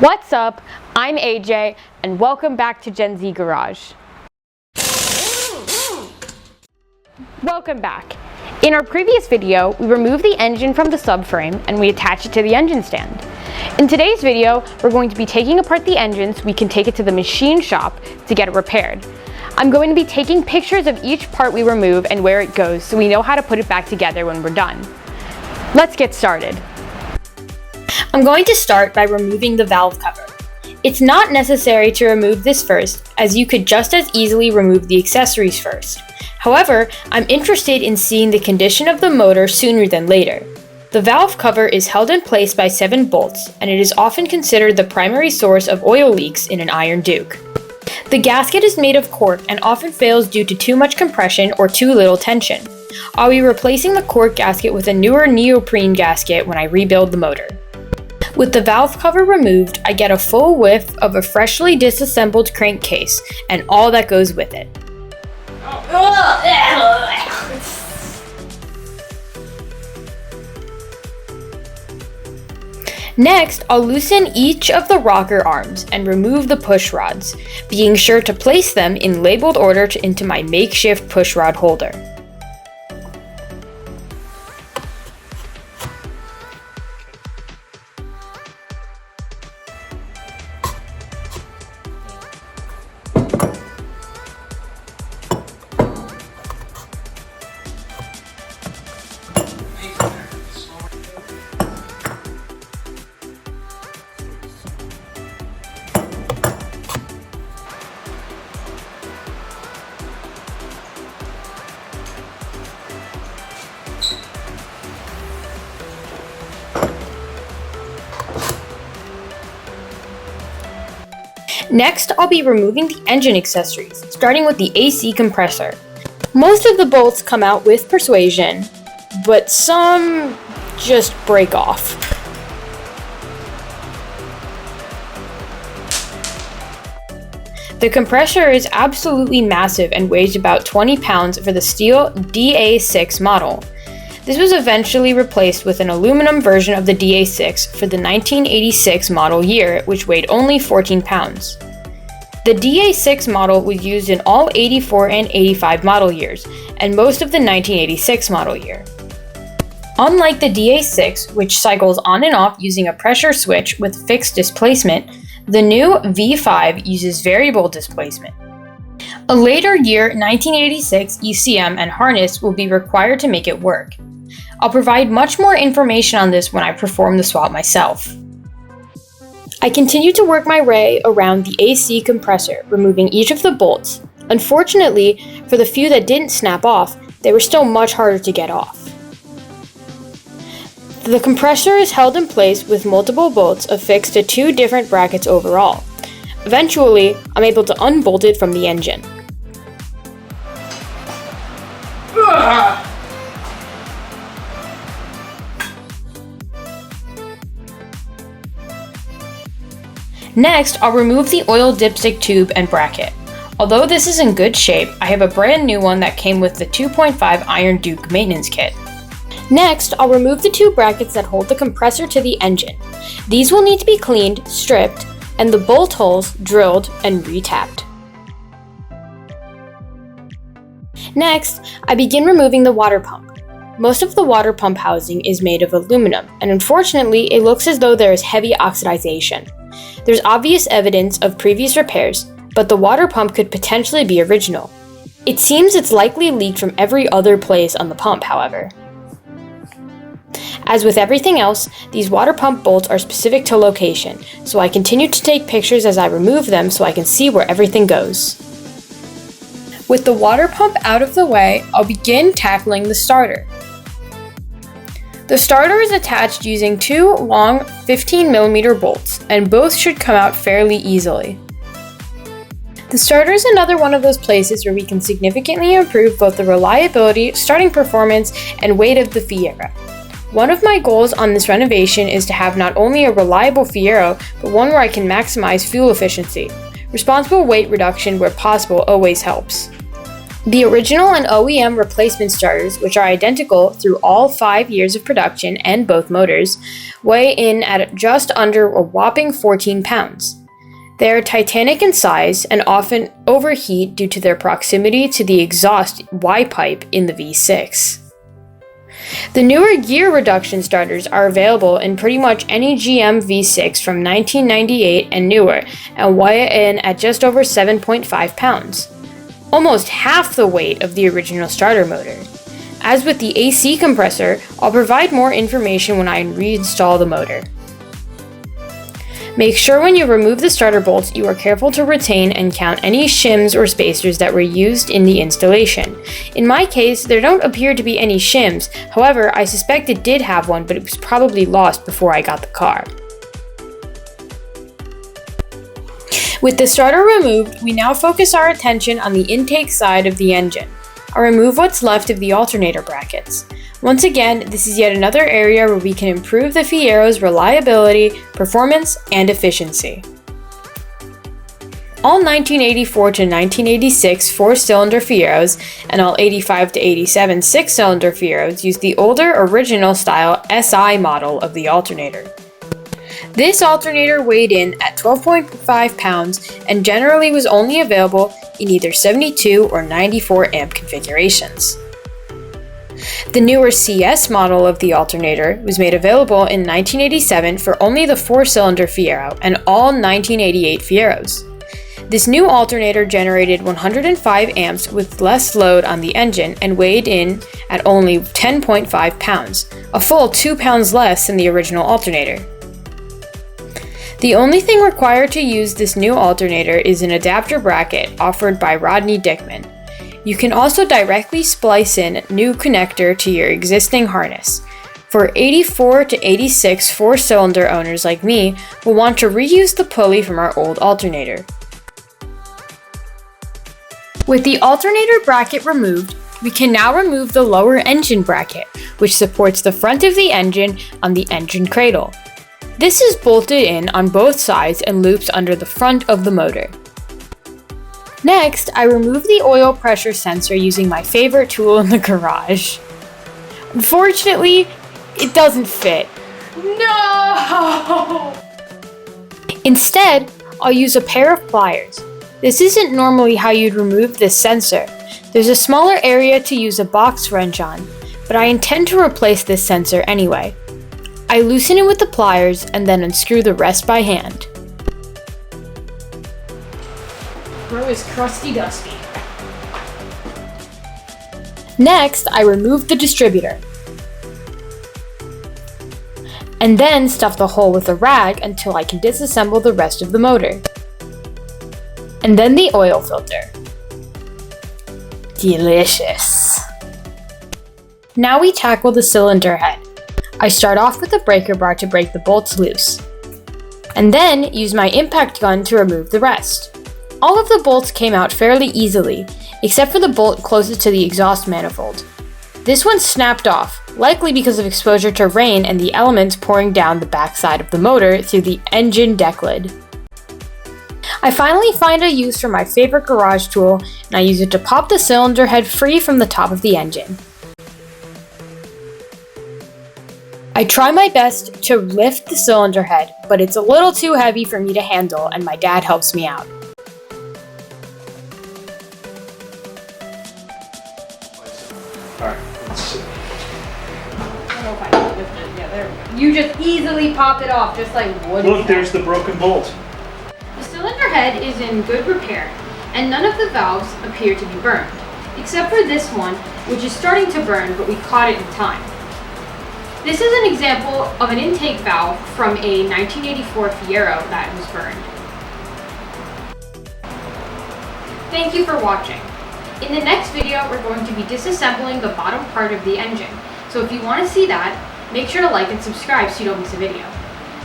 What's up? I'm AJ, and welcome back to Gen Z Garage. Welcome back. In our previous video, we removed the engine from the subframe and we attached it to the engine stand. In today's video, we're going to be taking apart the engine so we can take it to the machine shop to get it repaired. I'm going to be taking pictures of each part we remove and where it goes so we know how to put it back together when we're done. Let's get started. I'm going to start by removing the valve cover. It's not necessary to remove this first, as you could just as easily remove the accessories first. However, I'm interested in seeing the condition of the motor sooner than later. The valve cover is held in place by 7 bolts, and it is often considered the primary source of oil leaks in an Iron Duke. The gasket is made of cork and often fails due to too much compression or too little tension. I'll be replacing the cork gasket with a newer neoprene gasket when I rebuild the motor. With the valve cover removed, I get a full whiff of a freshly disassembled crankcase and all that goes with it. Next, I'll loosen each of the rocker arms and remove the push rods, being sure to place them in labeled order into my makeshift push rod holder. Next, I'll be removing the engine accessories, starting with the AC compressor. Most of the bolts come out with persuasion, but some just break off. The compressor is absolutely massive and weighs about 20 pounds for the steel DA6 model. This was eventually replaced with an aluminum version of the DA6 for the 1986 model year, which weighed only 14 pounds. The DA6 model was used in all 84 and 85 model years, and most of the 1986 model year. Unlike the DA6, which cycles on and off using a pressure switch with fixed displacement, the new V5 uses variable displacement. A later year 1986 ECM and harness will be required to make it work. I'll provide much more information on this when I perform the swap myself. I continue to work my way around the AC compressor, removing each of the bolts. Unfortunately, for the few that didn't snap off, they were still much harder to get off. The compressor is held in place with multiple bolts affixed to 2 different brackets overall. Eventually, I'm able to unbolt it from the engine. Next, I'll remove the oil dipstick tube and bracket. Although this is in good shape, I have a brand new one that came with the 2.5 Iron Duke maintenance kit. Next, I'll remove the 2 brackets that hold the compressor to the engine. These will need to be cleaned, stripped, and the bolt holes drilled and retapped. Next, I begin removing the water pump. Most of the water pump housing is made of aluminum, and unfortunately, it looks as though there is heavy oxidization. There's obvious evidence of previous repairs, but the water pump could potentially be original. It seems it's likely leaked from every other place on the pump, however. As with everything else, these water pump bolts are specific to location, so I continue to take pictures as I remove them so I can see where everything goes. With the water pump out of the way, I'll begin tackling the starter. The starter is attached using 2 long 15mm bolts, and both should come out fairly easily. The starter is another one of those places where we can significantly improve both the reliability, starting performance, and weight of the Fiero. One of my goals on this renovation is to have not only a reliable Fiero, but one where I can maximize fuel efficiency. Responsible weight reduction where possible always helps. The original and OEM replacement starters, which are identical through all 5 years of production and both motors, weigh in at just under a whopping 14 pounds. They are titanic in size and often overheat due to their proximity to the exhaust Y pipe in the V6. The newer gear reduction starters are available in pretty much any GM V6 from 1998 and newer and weigh in at just over 7.5 pounds. Almost half the weight of the original starter motor. As with the AC compressor, I'll provide more information when I reinstall the motor. Make sure when you remove the starter bolts you are careful to retain and count any shims or spacers that were used in the installation. In my case, there don't appear to be any shims, however, I suspect it did have one, but it was probably lost before I got the car. With the starter removed, we now focus our attention on the intake side of the engine. I'll remove what's left of the alternator brackets. Once again, this is yet another area where we can improve the Fiero's reliability, performance, and efficiency. All 1984 to 1986 4-cylinder Fieros and all 85 to 87 6-cylinder Fieros use the older original style SI model of the alternator. This alternator weighed in at 12.5 pounds and generally was only available in either 72 or 94 amp configurations. The newer CS model of the alternator was made available in 1987 for only the 4-cylinder Fiero and all 1988 Fieros. This new alternator generated 105 amps with less load on the engine and weighed in at only 10.5 pounds, a full 2 pounds less than the original alternator. The only thing required to use this new alternator is an adapter bracket offered by Rodney Dickman. You can also directly splice in a new connector to your existing harness. For 84 to 86 4-cylinder owners like me, will want to reuse the pulley from our old alternator. With the alternator bracket removed, we can now remove the lower engine bracket, which supports the front of the engine on the engine cradle. This is bolted in on both sides and loops under the front of the motor. Next, I remove the oil pressure sensor using my favorite tool in the garage. Unfortunately, it doesn't fit. No! Instead, I'll use a pair of pliers. This isn't normally how you'd remove this sensor. There's a smaller area to use a box wrench on, but I intend to replace this sensor anyway. I loosen it with the pliers and then unscrew the rest by hand. Bro is crusty dusty. Next, I remove the distributor. And then stuff the hole with a rag until I can disassemble the rest of the motor. And then the oil filter. Delicious. Now we tackle the cylinder head. I start off with a breaker bar to break the bolts loose, and then use my impact gun to remove the rest. All of the bolts came out fairly easily, except for the bolt closest to the exhaust manifold. This one snapped off, likely because of exposure to rain and the elements pouring down the backside of the motor through the engine deck lid. I finally find a use for my favorite garage tool, and I use it to pop the cylinder head free from the top of the engine. I try my best to lift the cylinder head, but it's a little too heavy for me to handle, and my dad helps me out. Alright, let's see. I don't know if I can lift it. Yeah, there we go. You just easily popped it off, just like wood. Look, there's the broken bolt. The cylinder head is in good repair, and none of the valves appear to be burned, except for this one, which is starting to burn, but we caught it in time. This is an example of an intake valve from a 1984 Fiero that was burned. Thank you for watching. In the next video, we're going to be disassembling the bottom part of the engine. So if you want to see that, make sure to like and subscribe so you don't miss a video.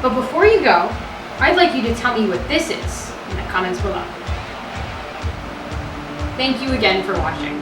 But before you go, I'd like you to tell me what this is in the comments below. Thank you again for watching.